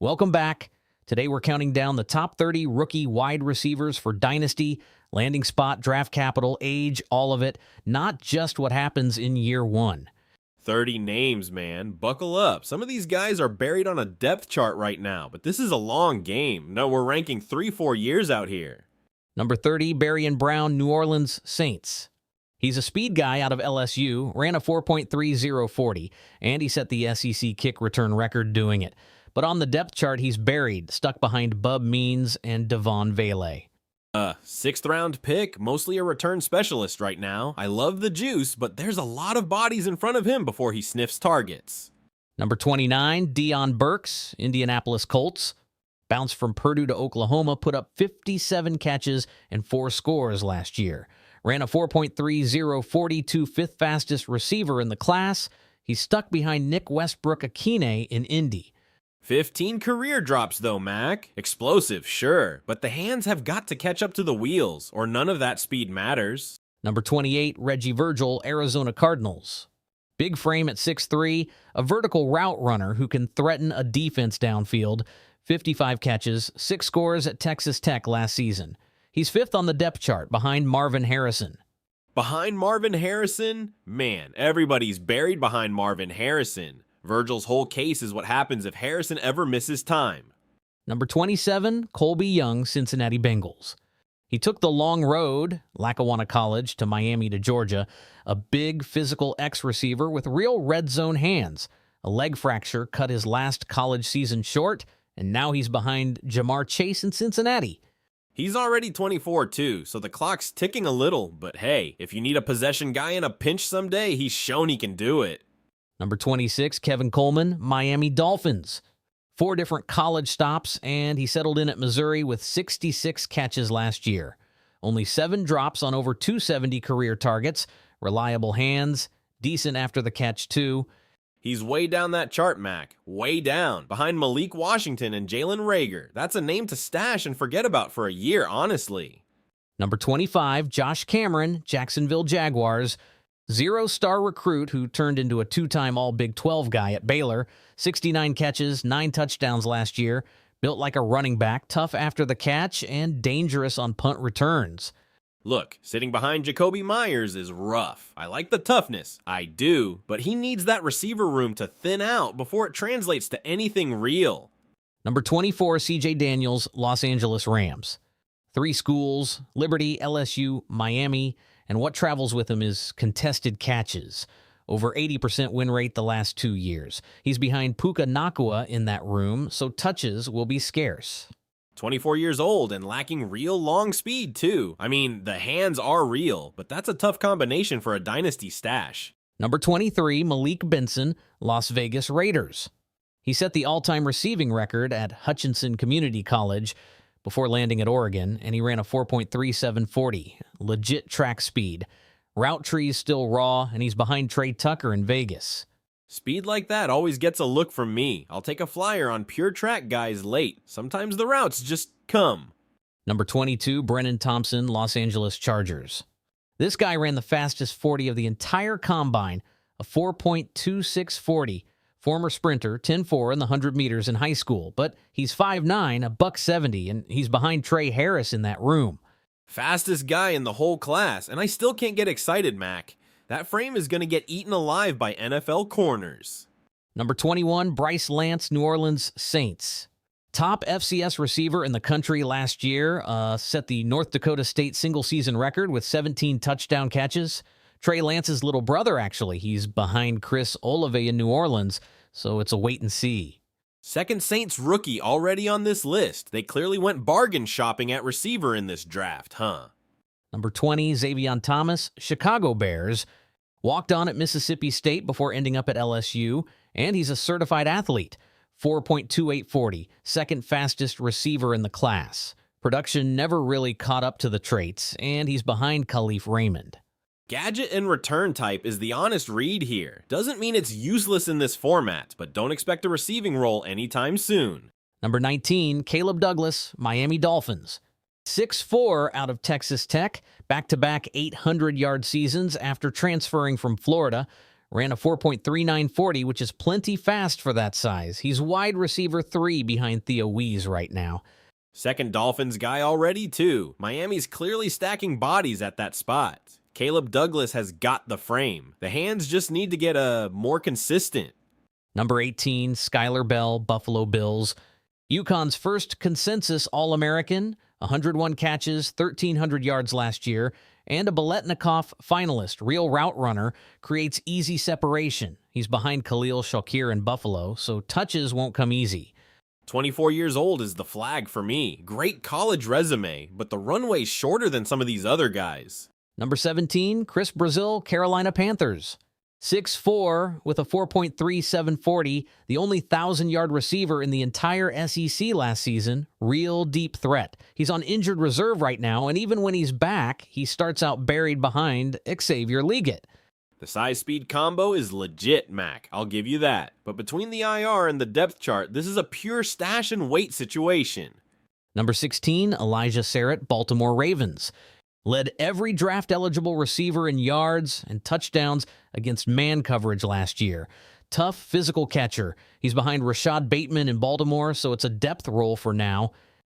Welcome back. Today we're counting down the top 30 rookie wide receivers for Dynasty, landing spot, draft capital, age, all of it, not just what happens in year one. 30 names, man. Buckle up. Some of these guys are buried on a depth chart right now, but this is a long game. No, we're ranking 3-4 years out here. Number 30, Barion Brown, New Orleans Saints. He's a speed guy out of LSU, ran a 4.30 40, and he set the SEC kick return record doing it. But on the depth chart, he's buried, stuck behind Bub Means and Devon Vele. Sixth round pick, mostly a return specialist right now. I love the juice, but there's a lot of bodies in front of him before he sniffs targets. Number 29, Deion Burks, Indianapolis Colts. Bounced from Purdue to Oklahoma, put up 57 catches and 4 scores last year. Ran a 4.30 42, fifth fastest receiver in the class. He's stuck behind Nick Westbrook-Akine in Indy. 15 career drops though, Mac. Explosive, sure, but the hands have got to catch up to the wheels, or none of that speed matters. Number 28, Reggie Virgil, Arizona Cardinals. Big frame at 6'3", a vertical route runner who can threaten a defense downfield. 55 catches, 6 scores at Texas Tech last season. He's fifth on the depth chart, behind Marvin Harrison. Behind Marvin Harrison? Man, everybody's buried behind Marvin Harrison. Virgil's whole case is what happens if Harrison ever misses time. Number 27, Colbie Young, Cincinnati Bengals. He took the long road, Lackawanna College to Miami to Georgia, a big physical X-receiver with real red zone hands. A leg fracture cut his last college season short, and now he's behind Jamar Chase in Cincinnati. He's already 24 too, so the clock's ticking a little, but hey, if you need a possession guy in a pinch someday, he's shown he can do it. Number 26, Kevin Coleman, Miami Dolphins. 4 different college stops, and he settled in at Missouri with 66 catches last year. Only 7 drops on over 270 career targets, reliable hands, decent after the catch too. He's way down that chart, Mac. Way down. Behind Malik Washington and Jalen Reagor. That's a name to stash and forget about for a year, honestly. Number 25, Josh Cameron, Jacksonville Jaguars. 0-star recruit who turned into a 2-time All-Big 12 guy at Baylor. 69 catches, 9 touchdowns last year. Built like a running back, tough after the catch, and dangerous on punt returns. Look, sitting behind Jacoby Myers is rough. I like the toughness, I do, but he needs that receiver room to thin out before it translates to anything real. Number 24, C.J. Daniels, Los Angeles Rams. 3 schools, Liberty, LSU, Miami, and what travels with him is contested catches. Over 80% win rate the last 2 years. He's behind Puka Nacua in that room, so touches will be scarce. 24 years old and lacking real long speed, too. I mean, the hands are real, but that's a tough combination for a dynasty stash. Number 23, Malik Benson, Las Vegas Raiders. He set the all-time receiving record at Hutchinson Community College before landing at Oregon, and he ran a 4.37 40. Legit track speed. Route tree's still raw, and he's behind Trey Tucker in Vegas. Speed like that always gets a look from me. I'll take a flyer on pure track guys late. Sometimes the routes just come. Number 22, Brenen Thompson, Los Angeles Chargers. This guy ran the fastest 40 of the entire combine, a 4.26 40. Former sprinter, 10-4 in the 100 meters in high school, but he's 5'9", a $170, and he's behind Trey Harris in that room. Fastest guy in the whole class, and I still can't get excited, Mac. That frame is going to get eaten alive by NFL corners. Number 21, Bryce Lance, New Orleans Saints. Top FCS receiver in the country last year, set the North Dakota State single-season record with 17 touchdown catches. Trey Lance's little brother, actually. He's behind Chris Olave in New Orleans, so it's a wait and see. Second Saints rookie already on this list. They clearly went bargain shopping at receiver in this draft, huh? Number 20, Zavion Thomas, Chicago Bears. Walked on at Mississippi State before ending up at LSU, and he's a certified athlete. 4.28 40, second fastest receiver in the class. Production never really caught up to the traits, and he's behind Khalif Raymond. Gadget and return type is the honest read here. Doesn't mean it's useless in this format, but don't expect a receiving role anytime soon. Number 19, Caleb Douglas, Miami Dolphins. 6'4" out of Texas Tech, back-to-back 800-yard seasons after transferring from Florida. Ran a 4.3940, which is plenty fast for that size. He's wide receiver 3 behind Theo Wease right now. Second Dolphins guy already, too. Miami's clearly stacking bodies at that spot. Caleb Douglas has got the frame. The hands just need to get more consistent. Number 18, Skyler Bell, Buffalo Bills. UConn's first consensus All-American, 101 catches, 1,300 yards last year, and a Biletnikoff finalist, real route runner, creates easy separation. He's behind Khalil Shakir in Buffalo, so touches won't come easy. 24 years old is the flag for me. Great college resume, but the runway's shorter than some of these other guys. Number 17, Chris Brazzell, Carolina Panthers. 6'4", with a 4.3740, the only 1,000-yard receiver in the entire SEC last season. Real deep threat. He's on injured reserve right now, and even when he's back, he starts out buried behind Xavier Legette. The size-speed combo is legit, Mac. I'll give you that. But between the IR and the depth chart, this is a pure stash and wait situation. Number 16, Elijah Sarratt, Baltimore Ravens. Led every draft-eligible receiver in yards and touchdowns against man coverage last year. Tough physical catcher. He's behind Rashad Bateman in Baltimore, so it's a depth role for now.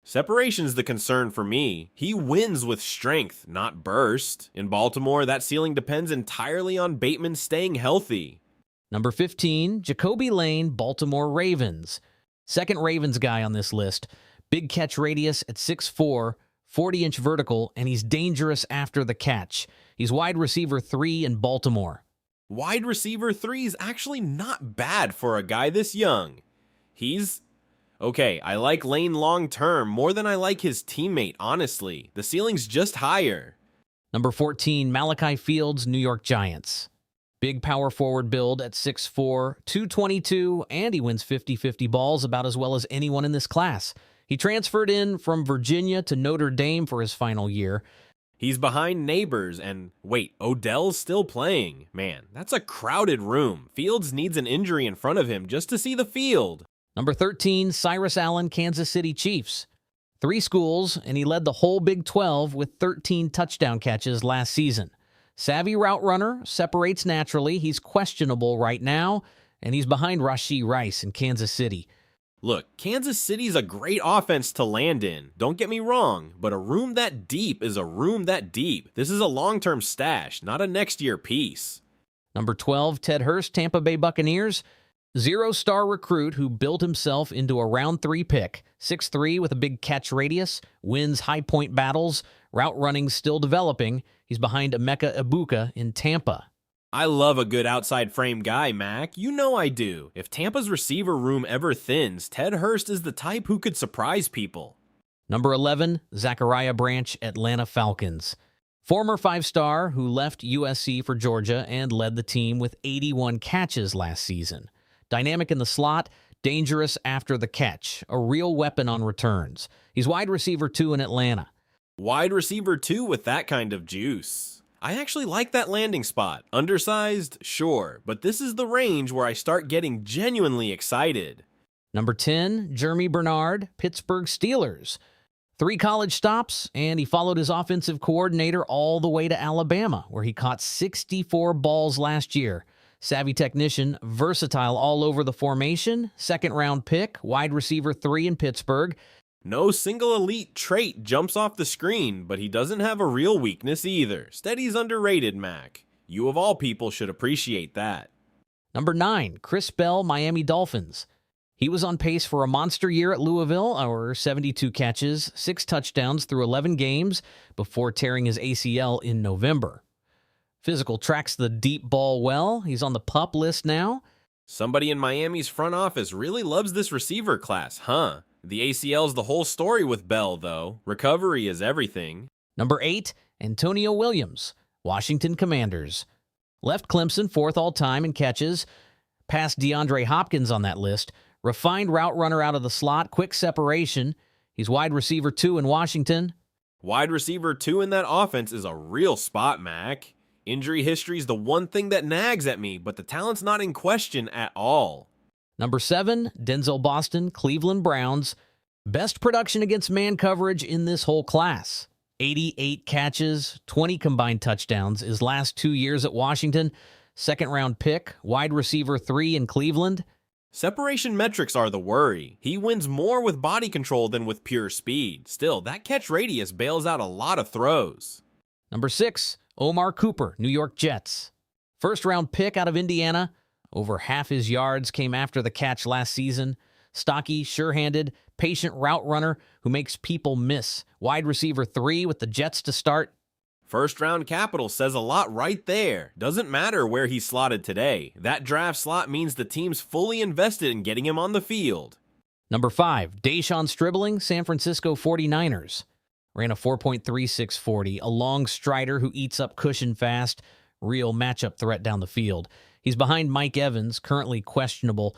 Separation's the concern for me. He wins with strength, not burst. In Baltimore, that ceiling depends entirely on Bateman staying healthy. Number 15, Jacoby Lane, Baltimore Ravens. Second Ravens guy on this list. Big catch radius at 6'4", 40-inch vertical, and he's dangerous after the catch. He's wide receiver 3 in Baltimore. Wide receiver 3 is actually not bad for a guy this young. Okay, I like Lane long-term more than I like his teammate, honestly. The ceiling's just higher. Number 14, Malachi Fields, New York Giants. Big power forward build at 6'4", 222, and he wins 50-50 balls about as well as anyone in this class. He transferred in from Virginia to Notre Dame for his final year. He's behind Neighbors, and wait, Odell's still playing. Man, that's a crowded room. Fields needs an injury in front of him just to see the field. Number 13, Cyrus Allen, Kansas City Chiefs. 3 schools, and he led the whole Big 12 with 13 touchdown catches last season. Savvy route runner, separates naturally. He's questionable right now, and he's behind Rashee Rice in Kansas City. Look, Kansas City's a great offense to land in. Don't get me wrong, but a room that deep is a room that deep. This is a long-term stash, not a next-year piece. Number 12, Ted Hurst, Tampa Bay Buccaneers. 0-star recruit who built himself into a round 3 pick. 6'3" with a big catch radius, wins high-point battles, route running still developing. He's behind Emeka Egbuka in Tampa. I love a good outside frame guy, Mac. You know I do. If Tampa's receiver room ever thins, Ted Hurst is the type who could surprise people. Number 11, Zachariah Branch, Atlanta Falcons. Former 5-star who left USC for Georgia and led the team with 81 catches last season. Dynamic in the slot, dangerous after the catch, a real weapon on returns. He's wide receiver 2 in Atlanta. Wide receiver 2 with that kind of juice. I actually like that landing spot. Undersized, sure, but this is the range where I start getting genuinely excited. Number 10, Germie Bernard, Pittsburgh Steelers. 3 college stops, and he followed his offensive coordinator all the way to Alabama, where he caught 64 balls last year. Savvy technician, versatile all over the formation, second-round pick, wide receiver 3 in Pittsburgh. No single elite trait jumps off the screen, but he doesn't have a real weakness either. Steady's underrated, Mac. You of all people should appreciate that. Number 9, Chris Bell, Miami Dolphins. He was on pace for a monster year at Louisville, or 72 catches, 6 touchdowns through 11 games before tearing his ACL in November. Physical tracks the deep ball well. He's on the PUP list now. Somebody in Miami's front office really loves this receiver class, huh? The ACL's the whole story with Bell, though. Recovery is everything. Number 8, Antonio Williams, Washington Commanders. Left Clemson 4th all-time in catches. Passed DeAndre Hopkins on that list. Refined route runner out of the slot, quick separation. He's wide receiver 2 in Washington. Wide receiver 2 in that offense is a real spot, Mac. Injury history's the one thing that nags at me, but the talent's not in question at all. Number 7, Denzel Boston, Cleveland Browns. Best production against man coverage in this whole class. 88 catches, 20 combined touchdowns his last 2 years at Washington. second-round pick, wide receiver 3 in Cleveland. Separation metrics are the worry. He wins more with body control than with pure speed. Still, that catch radius bails out a lot of throws. Number 6, Omar Cooper, New York Jets. First-round pick out of Indiana. Over half his yards came after the catch last season. Stocky, sure-handed, patient route runner who makes people miss. Wide receiver 3 with the Jets to start. First-round capital says a lot right there. Doesn't matter where he's slotted today. That draft slot means the team's fully invested in getting him on the field. Number 5, De'Zhaun Stribling, San Francisco 49ers. Ran a 4.36 40, a long strider who eats up cushion fast. Real matchup threat down the field. He's behind Mike Evans, currently questionable,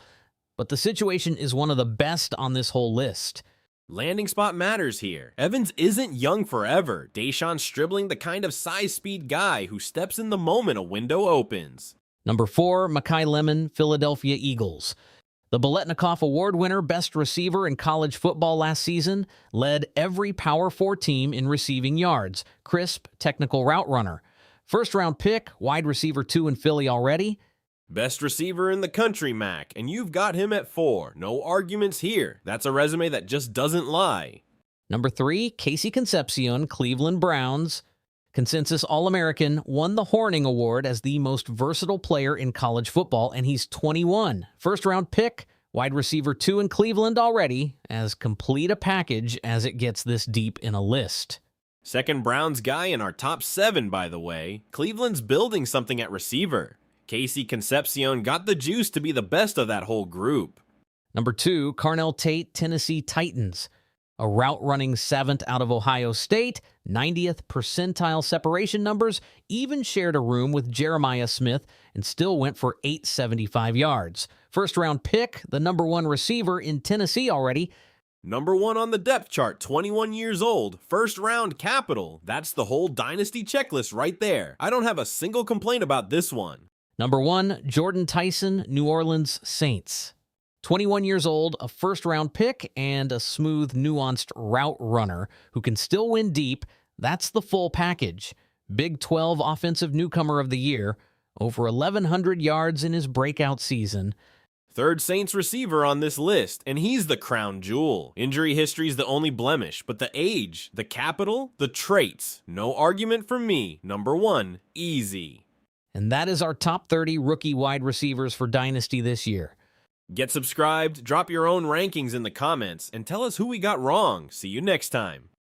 but the situation is one of the best on this whole list. Landing spot matters here. Evans isn't young forever. De'Zhaun Stribling the kind of size-speed guy who steps in the moment a window opens. Number 4, Makai Lemon, Philadelphia Eagles. The Biletnikoff Award winner, best receiver in college football last season, led every Power 4 team in receiving yards. Crisp, technical route runner. First-round pick, wide receiver 2 in Philly already. Best receiver in the country, Mac, and you've got him at 4. No arguments here. That's a resume that just doesn't lie. Number 3, KC Concepcion, Cleveland Browns. Consensus All-American, won the Horning Award as the most versatile player in college football, and he's 21. First-round pick, wide receiver 2 in Cleveland already, as complete a package as it gets this deep in a list. Second Browns guy in our top 7, by the way. Cleveland's building something at receiver. KC Concepcion got the juice to be the best of that whole group. Number 2, Carnell Tate, Tennessee Titans. A route-running 7th out of Ohio State, 90th percentile separation numbers, even shared a room with Jeremiah Smith and still went for 875 yards. First-round pick, the number 1 receiver in Tennessee already. Number 1 on the depth chart, 21 years old, first-round capital. That's the whole Dynasty checklist right there. I don't have a single complaint about this one. Number 1, Jordyn Tyson, New Orleans Saints. 21 years old, a first-round pick, and a smooth, nuanced route runner who can still win deep. That's the full package. Big 12 Offensive Newcomer of the Year, over 1,100 yards in his breakout season. Third Saints receiver on this list, and he's the crown jewel. Injury history's the only blemish, but the age, the capital, the traits. No argument from me. Number 1, easy. And that is our top 30 rookie wide receivers for Dynasty this year. Get subscribed, drop your own rankings in the comments, and tell us who we got wrong. See you next time.